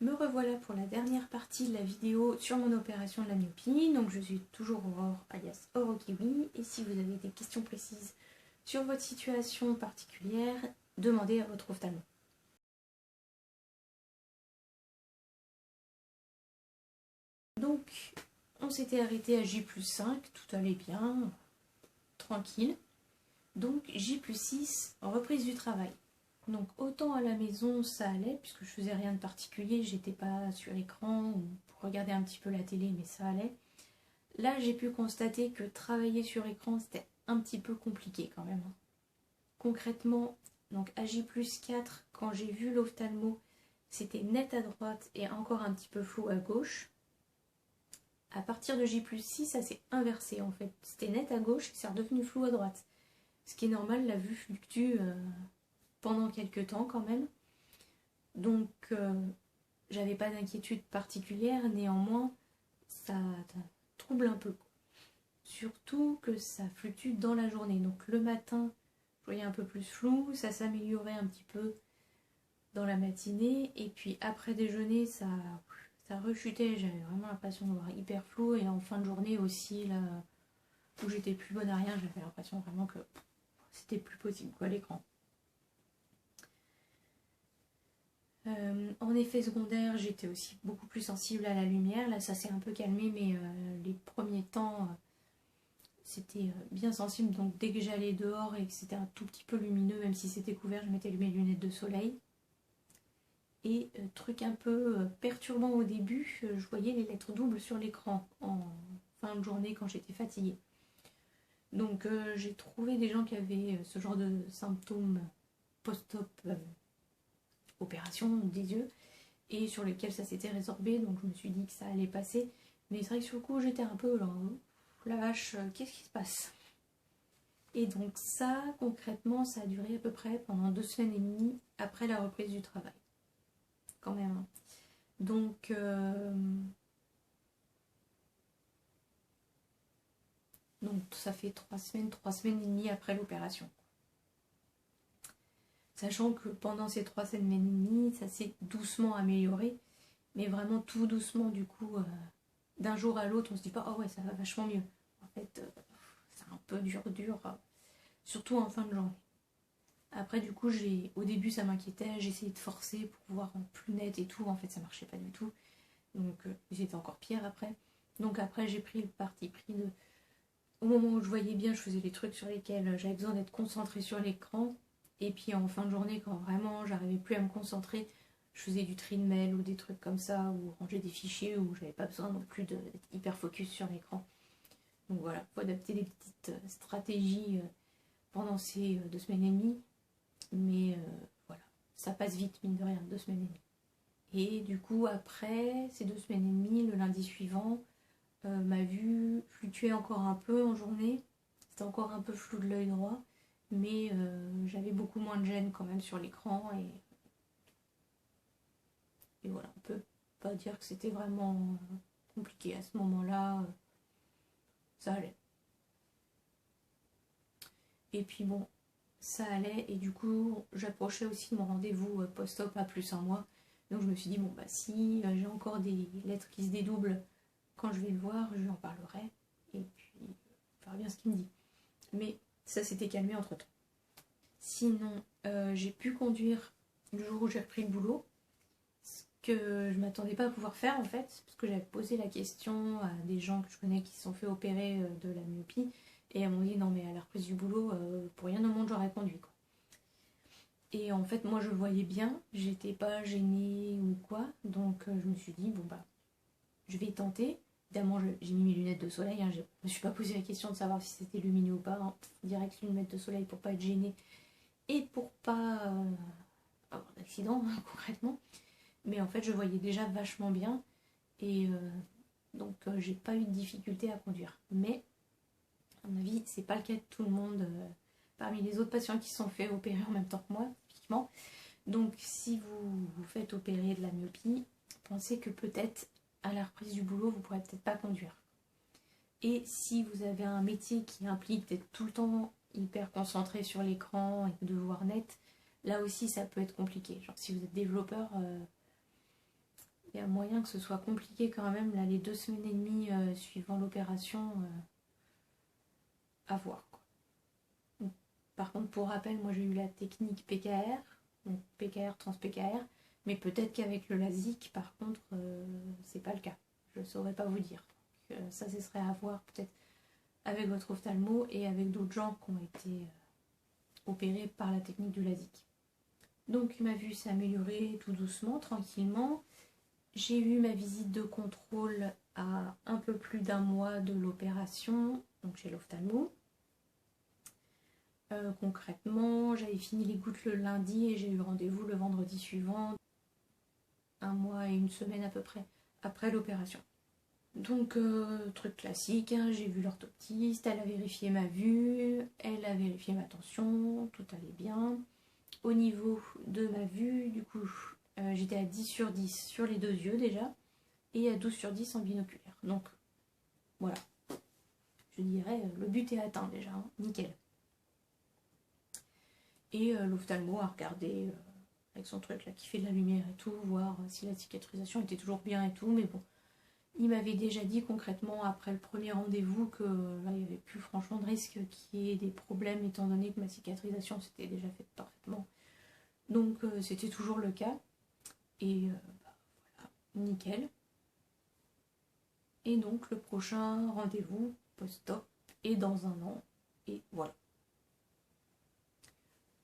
Me revoilà pour la dernière partie de la vidéo sur mon opération de la myopie. Donc je suis toujours Aurore alias Orokiwi, et si vous avez des questions précises sur votre situation particulière, demandez à votre ophtalmo. Donc on s'était arrêté à J+5, tout allait bien, tranquille. Donc J+6, reprise du travail. Donc autant à la maison ça allait, puisque je faisais rien de particulier, j'étais pas sur écran ou pour regarder un petit peu la télé, mais ça allait. Là j'ai pu constater que travailler sur écran c'était un petit peu compliqué quand même. Concrètement, donc à J+4, quand j'ai vu l'ophtalmo, c'était net à droite et encore un petit peu flou à gauche. À partir de J+6, ça s'est inversé en fait. C'était net à gauche et c'est redevenu flou à droite. Ce qui est normal, la vue fluctue pendant quelques temps quand même. Donc j'avais pas d'inquiétude particulière, néanmoins ça trouble un peu. Surtout que ça fluctue dans la journée. Donc le matin, je voyais un peu plus flou, ça s'améliorait un petit peu dans la matinée, et puis après déjeuner ça rechutait, j'avais vraiment l'impression de voir hyper flou, et en fin de journée aussi, là où j'étais plus bonne à rien, j'avais l'impression vraiment que c'était plus possible quoi l'écran. En effet secondaire, j'étais aussi beaucoup plus sensible à la lumière. Là ça s'est un peu calmé, mais les premiers temps c'était bien sensible. Donc dès que j'allais dehors et que c'était un tout petit peu lumineux, même si c'était couvert, je mettais mes lunettes de soleil. Et truc un peu perturbant au début, je voyais les lettres doubles sur l'écran en fin de journée quand j'étais fatiguée. Donc j'ai trouvé des gens qui avaient ce genre de symptômes post-op opération des yeux, et sur lesquels ça s'était résorbé, donc je me suis dit que ça allait passer. Mais c'est vrai que sur le coup j'étais un peu là, la vache, qu'est-ce qui se passe? Et donc ça, concrètement, ça a duré à peu près pendant 2 semaines et demie après la reprise du travail. Quand même. Donc ça fait 3 semaines et demie après l'opération. Sachant que pendant ces 3 semaines et demie, ça s'est doucement amélioré, mais vraiment tout doucement. Du coup, d'un jour à l'autre, on se dit pas « Oh ouais, ça va vachement mieux ». En fait, c'est un peu dur, surtout en fin de journée. Après, du coup, au début, ça m'inquiétait, j'ai essayé de forcer pour voir en plus net et tout. En fait, ça marchait pas du tout. Donc, c'était encore pire après. Donc après, j'ai pris le parti pris de... Au moment où je voyais bien, je faisais les trucs sur lesquels j'avais besoin d'être concentrée sur l'écran. Et puis en fin de journée, quand vraiment j'arrivais plus à me concentrer, je faisais du tri de mail ou des trucs comme ça, ou ranger des fichiers où j'avais pas besoin non plus d'être hyper focus sur l'écran. Donc voilà, il faut adapter des petites stratégies pendant ces 2 semaines et demie. Mais voilà, ça passe vite, mine de rien, 2 semaines et demie. Et du coup, après ces 2 semaines et demie, le lundi suivant, ma vue fluctuait encore un peu en journée. C'était encore un peu flou de l'œil droit, mais j'avais beaucoup moins de gêne quand même sur l'écran. Et voilà, on peut pas dire que c'était vraiment compliqué à ce moment-là. Ça allait. Et puis bon, ça allait, et du coup, j'approchais aussi de mon rendez-vous post-op à plus 1 mois. Donc je me suis dit, bon bah si j'ai encore des lettres qui se dédoublent quand je vais le voir, je lui en parlerai, et puis on verra bien ce qu'il me dit. Mais ça s'était calmé entre temps. Sinon, j'ai pu conduire le jour où j'ai repris le boulot, ce que je m'attendais pas à pouvoir faire en fait, parce que j'avais posé la question à des gens que je connais qui se sont fait opérer de la myopie, et elles m'ont dit non mais à la reprise du boulot, pour rien au monde j'aurais conduit quoi. Et en fait moi je le voyais bien, j'étais pas gênée ou quoi, donc je me suis dit bon bah je vais tenter. Évidemment j'ai mis mes lunettes de soleil, hein, je me suis pas posé la question de savoir si c'était lumineux ou pas, hein. Direct lunettes de soleil pour pas être gênée et pour pas avoir d'accident concrètement. Mais en fait je voyais déjà vachement bien, et donc j'ai pas eu de difficulté à conduire. Mais à mon avis c'est pas le cas de tout le monde, parmi les autres patients qui se sont fait opérer en même temps que moi typiquement. Donc si vous vous faites opérer de la myopie, pensez que peut-être à la reprise du boulot vous pourrez peut-être pas conduire. Et si vous avez un métier qui implique d'être tout le temps hyper concentré sur l'écran et de voir net, là aussi ça peut être compliqué. Genre si vous êtes développeur, il y a moyen que ce soit compliqué quand même, là, les 2 semaines et demie suivant l'opération, à voir, quoi. Donc, par contre, pour rappel, moi j'ai eu la technique PKR, donc PKR, trans-PKR, mais peut-être qu'avec le LASIK, par contre, c'est pas le cas. Je ne saurais pas vous dire. Donc, ça, ce serait à voir peut-être avec votre ophtalmo et avec d'autres gens qui ont été opérés par la technique du LASIK. Donc ma vue s'est améliorée tout doucement, tranquillement. J'ai eu ma visite de contrôle à un peu plus d'un mois de l'opération, donc chez l'ophtalmo. Concrètement, j'avais fini les gouttes le lundi et j'ai eu rendez-vous le vendredi suivant, un mois et une semaine à peu près après l'opération. Donc, truc classique, hein, j'ai vu l'orthoptiste, elle a vérifié ma vue, elle a vérifié ma tension, tout allait bien. Au niveau de ma vue, du coup, j'étais à 10 sur 10 sur les 2 yeux déjà, et à 12 sur 10 en binoculaire. Donc, voilà. Je dirais, le but est atteint déjà, hein, nickel. Et l'ophtalmo a regardé avec son truc là qui fait de la lumière et tout, voir si la cicatrisation était toujours bien et tout, mais bon. Il m'avait déjà dit concrètement après le premier rendez-vous que là il n'y avait plus franchement de risque qu'il y ait des problèmes étant donné que ma cicatrisation s'était déjà faite parfaitement. Donc c'était toujours le cas. Et voilà, nickel. Et donc le prochain rendez-vous post-op est dans un an. Et voilà.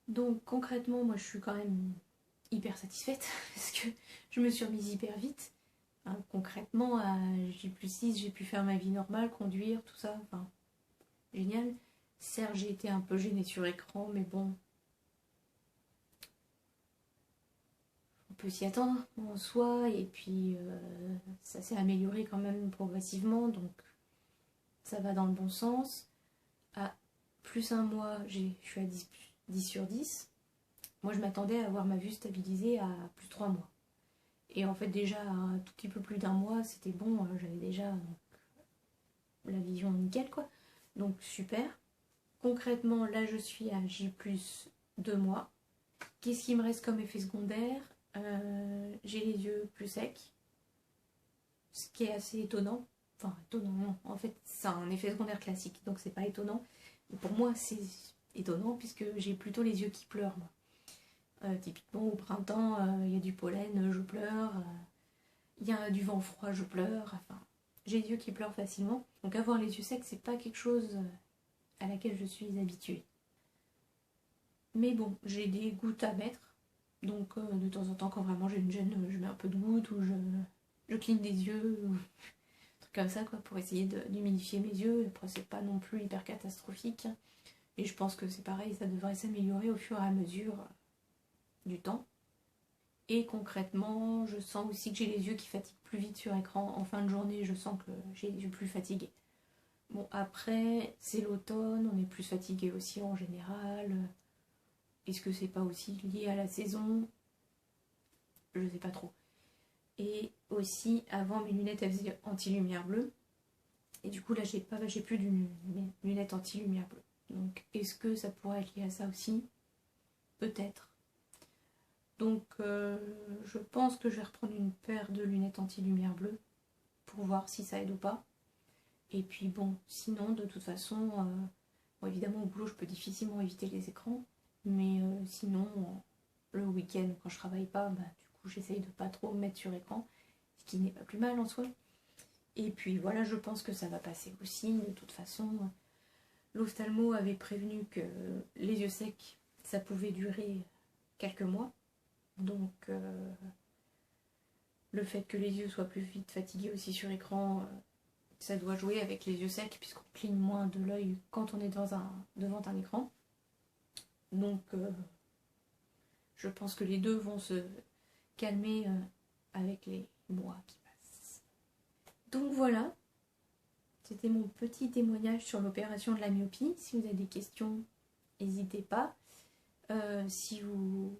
Donc concrètement, moi je suis quand même hyper satisfaite parce que je me suis remise hyper vite. Hein, concrètement, à J+6, j'ai pu faire ma vie normale, conduire, tout ça. Enfin, génial. Certes, j'ai été un peu gênée sur écran, mais bon. On peut s'y attendre en soi. Et puis, ça s'est amélioré quand même progressivement. Donc, ça va dans le bon sens. À plus un mois, je suis à 10 sur 10. Moi, je m'attendais à avoir ma vue stabilisée à plus 3 mois. Et en fait, déjà, un tout petit peu plus d'un mois, c'était bon. J'avais déjà la vision nickel, quoi. Donc, super. Concrètement, là, je suis à J plus 2 mois. Qu'est-ce qui me reste comme effet secondaire? J'ai les yeux plus secs. Ce qui est assez étonnant. Enfin, étonnant, non. En fait, c'est un effet secondaire classique. Donc, c'est pas étonnant. Pour moi, c'est étonnant puisque j'ai plutôt les yeux qui pleurent, moi. Typiquement au printemps, il y a du pollen, je pleure, il y a du vent froid, je pleure, enfin j'ai les yeux qui pleurent facilement. Donc avoir les yeux secs, c'est pas quelque chose à laquelle je suis habituée. Mais bon, j'ai des gouttes à mettre, donc de temps en temps quand vraiment j'ai une gêne, je mets un peu de gouttes ou je cligne des yeux, ou truc comme ça quoi, pour essayer d'humidifier mes yeux. Après c'est pas non plus hyper catastrophique. Et je pense que c'est pareil, ça devrait s'améliorer au fur et à mesure du temps. Et concrètement, je sens aussi que j'ai les yeux qui fatiguent plus vite sur écran. En fin de journée, je sens que j'ai les yeux plus fatigués. Bon, après, c'est l'automne, on est plus fatigué aussi en général. Est-ce que c'est pas aussi lié à la saison? Je sais pas trop. Et aussi, avant, mes lunettes, elles faisaient anti-lumière bleue. Et du coup, là, j'ai plus de lunettes anti-lumière bleue. Donc, est-ce que ça pourrait être lié à ça aussi? Peut-être. Donc je pense que je vais reprendre une paire de lunettes anti-lumière bleue pour voir si ça aide ou pas. Et puis bon, sinon de toute façon, bon, évidemment au boulot je peux difficilement éviter les écrans, mais sinon le week-end quand je travaille pas, bah, du coup j'essaye de pas trop me mettre sur écran, ce qui n'est pas plus mal en soi. Et puis voilà, je pense que ça va passer aussi. De toute façon, l'ophtalmo avait prévenu que les yeux secs, ça pouvait durer quelques mois. Donc le fait que les yeux soient plus vite fatigués aussi sur écran, ça doit jouer avec les yeux secs puisqu'on cligne moins de l'œil quand on est devant un écran. Donc je pense que les deux vont se calmer avec les mois qui passent. Donc voilà, c'était mon petit témoignage sur l'opération de la myopie. Si vous avez des questions, n'hésitez pas. Si vous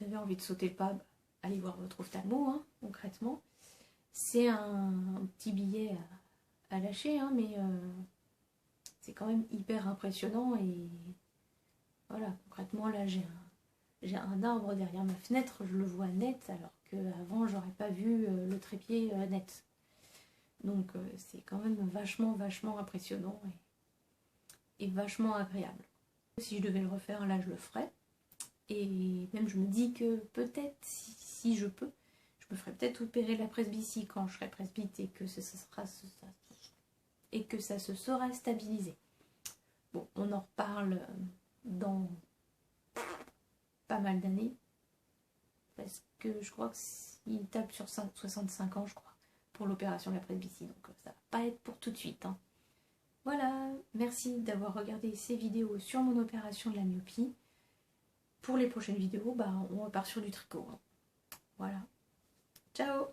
avez envie de sauter le pas, bah, allez voir votre ophtalmo, hein, concrètement. C'est un petit billet à lâcher, hein, mais c'est quand même hyper impressionnant. Et voilà, concrètement, là, j'ai un arbre derrière ma fenêtre, je le vois net, alors qu'avant j'aurais pas vu le trépied net. Donc c'est quand même vachement impressionnant et vachement agréable. Si je devais le refaire, là je le ferais. Et même je me dis que peut-être, si je peux, je me ferais peut-être opérer la presbytie quand je serai presbyte et que ça se sera stabilisé. Bon, on en reparle dans pas mal d'années. Parce que je crois qu'il tape sur 65 ans, je crois, pour l'opération de la presbytie. Donc ça va pas être pour tout de suite. Hein. Voilà, merci d'avoir regardé ces vidéos sur mon opération de la myopie. Pour les prochaines vidéos, on repart sur du tricot. Hein. Voilà. Ciao!